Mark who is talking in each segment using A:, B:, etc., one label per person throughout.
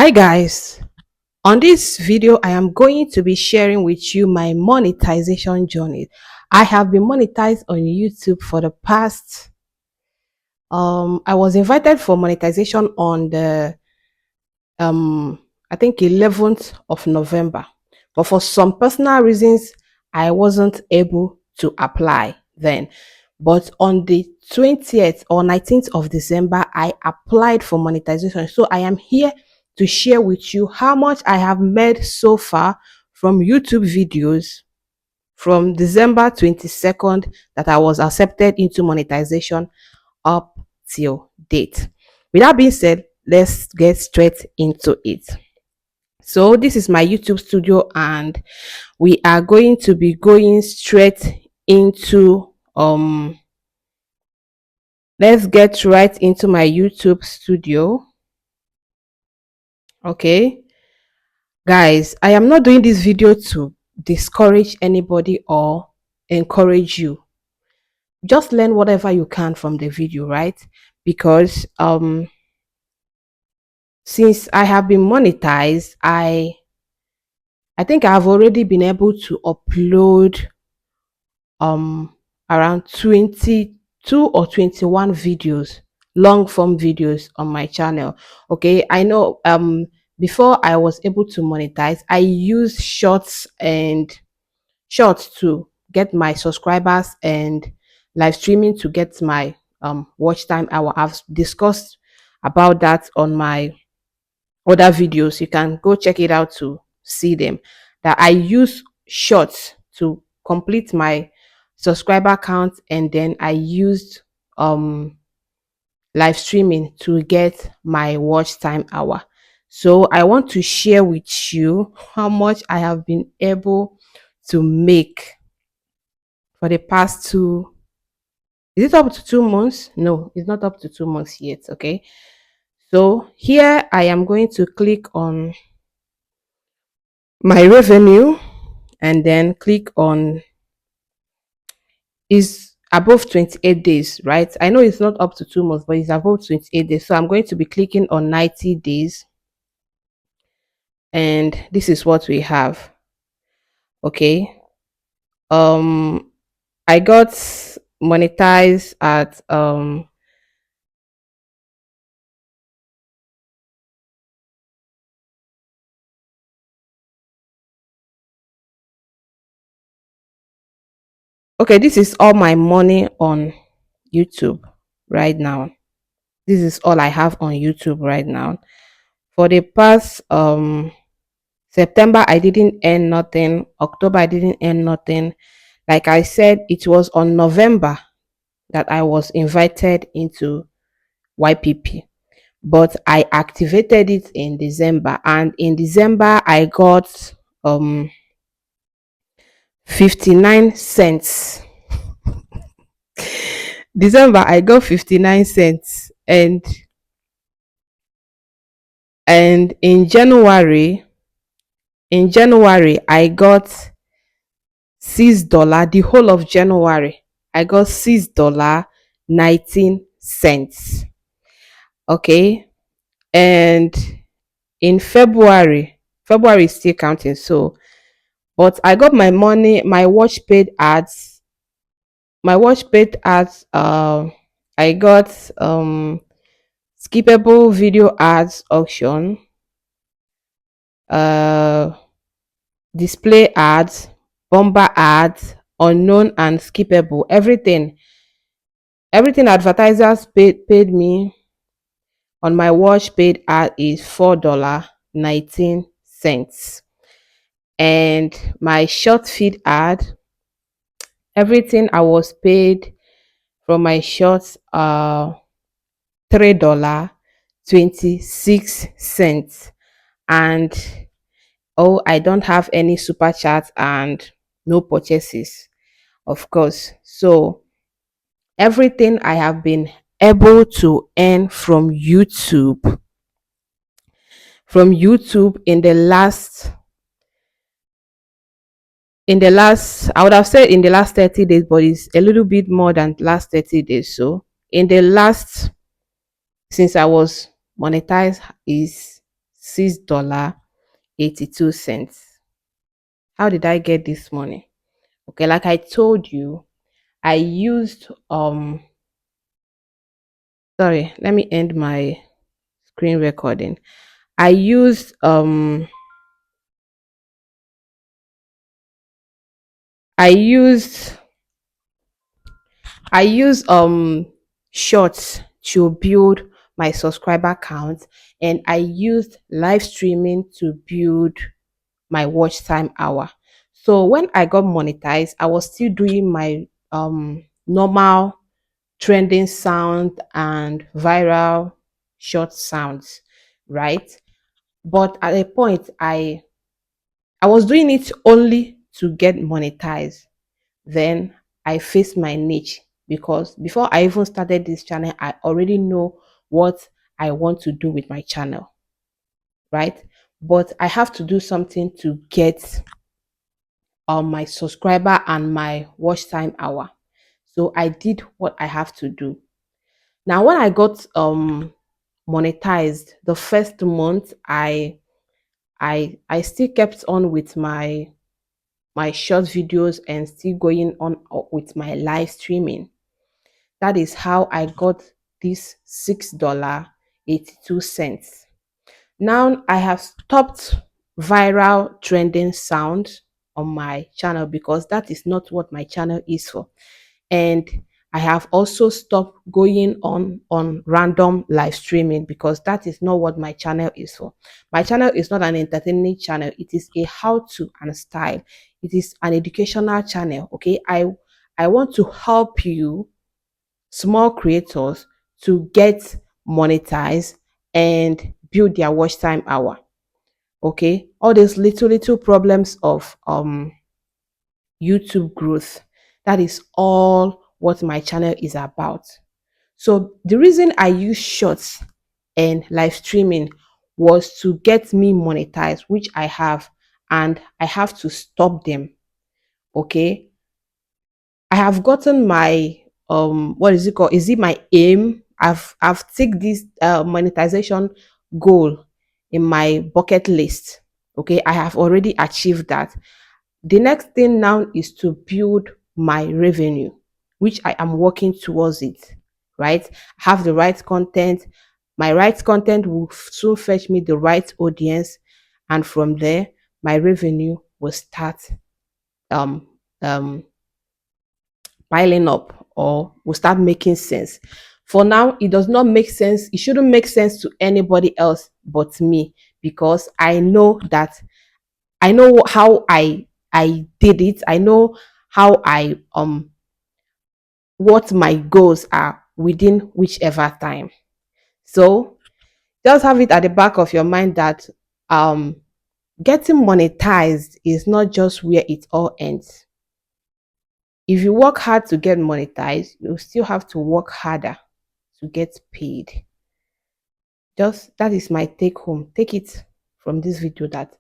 A: Hi guys, on this video I am going to be sharing with you my monetization journey. I have been monetized on YouTube for the past I was invited for monetization on the I think 11th of November, but for some personal reasons I wasn't able to apply then. But on the 20th or 19th of December I applied for monetization. So I am here to share with you how much I have made so far from YouTube videos from December 22nd that I was accepted into monetization up till date. With that being said, let's get straight into it. So this is my YouTube studio and we are going to be going straight into let's get right into my YouTube studio. Okay, guys, I am not doing this video to discourage anybody or encourage you. Just learn whatever you can from the video, right? Because since I have been monetized, I think I've already been able to upload around 22 or 21 videos, long form videos on my channel. Okay, I know before I was able to monetize, I used shorts to get my subscribers and live streaming to get my watch time hour. I've discussed about that on my other videos. You can go check it out to see them. That I use shorts to complete my subscriber count, and then I used live streaming to get my watch time hour. So I want to share with you how much I have been able to make for the past two. Is it up to 2 months? No, it's not up to 2 months yet. Okay, so here I am going to click on my revenue and then click on is above 28 days, right? I know it's not up to 2 months, but it's above 28 days. So I'm going to be clicking on 90 days. And this is what we have. Okay. I got monetized at okay, this is all my money on YouTube right now. This is all I have on YouTube right now. For the past September I didn't earn nothing. October I didn't earn nothing. Like I said, it was on November that I was invited into YPP, but I activated it in December, and in December I got 59 cents. December I got 59 cents, and in January I got $6. The whole of January I got $6.19. Okay, and in February is still counting. So but I got my money, my watch paid ads, I got skippable video ads auction, uh display ads, bomber ads, unknown and skippable. Everything advertisers paid me on my watch paid ad is $4.19. And my short feed ad, everything I was paid from my shorts $3.26. And oh, I don't have any super chats and no purchases, of course. So everything I have been able to earn from YouTube in the last I would have said in the last 30 days, but it's a little bit more than last 30 days. So in the last, since I was monetized, is $6.82. How did I get this money? Okay, like I told you, I used sorry, let me end my screen recording. I used I used I use shorts to build my subscriber count, and I used live streaming to build my watch time hour. So when I got monetized, I was still doing my normal trending sound and viral short sounds, right? But at a point I was doing it only to get monetized. Then I faced my niche, because before I even started this channel, I already know what I want to do with my channel, right? But I have to do something to get my subscriber and my watch time hour. So I did what I have to do. Now when I got monetized the first month, I still kept on with my short videos and still going on with my live streaming. That is how I got this $6.82. Now I have stopped viral trending sound on my channel, because that is not what my channel is for. And I have also stopped going on random live streaming, because that is not what my channel is for. My channel is not an entertaining channel. It is a how to and style. It is an educational channel. Okay, I want to help you, small creators, to get monetized and build their watch time hour. Okay, all these little problems of YouTube growth, that is all what my channel is about. So the reason I use shorts and live streaming was to get me monetized, which I have, and I have to stop them. Okay, I have gotten my what is it called? Is it my aim? I've ticked this monetization goal in my bucket list. Okay, I have already achieved that. The next thing now is to build my revenue, which I am working towards it, right? Have the right content. My right content will soon fetch me the right audience, and from there, my revenue will start um um piling up, or will start making sense. For now, it does not make sense. It shouldn't make sense to anybody else but me, because I know that I know how I did it. I know how I what my goals are within whichever time. So just have it at the back of your mind that um getting monetized is not just where it all ends. If you work hard to get monetized, you still have to work harder to get paid. Just that is my take home. Take it from this video, that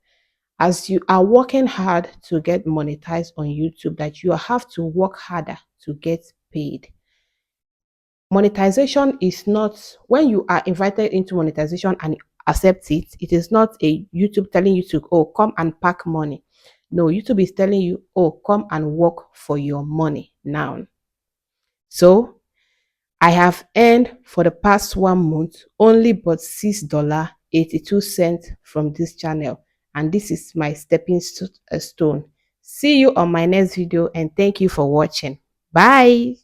A: as you are working hard to get monetized on YouTube, that you have to work harder to get paid. Monetization is not, when you are invited into monetization and accept it, it is not a YouTube telling you to, oh, come and pack money. No, YouTube is telling you, oh, come and work for your money now. So I have earned for the past 1 month only but $6.82 from this channel, and this is my stepping stone. See you on my next video, and thank you for watching. Bye.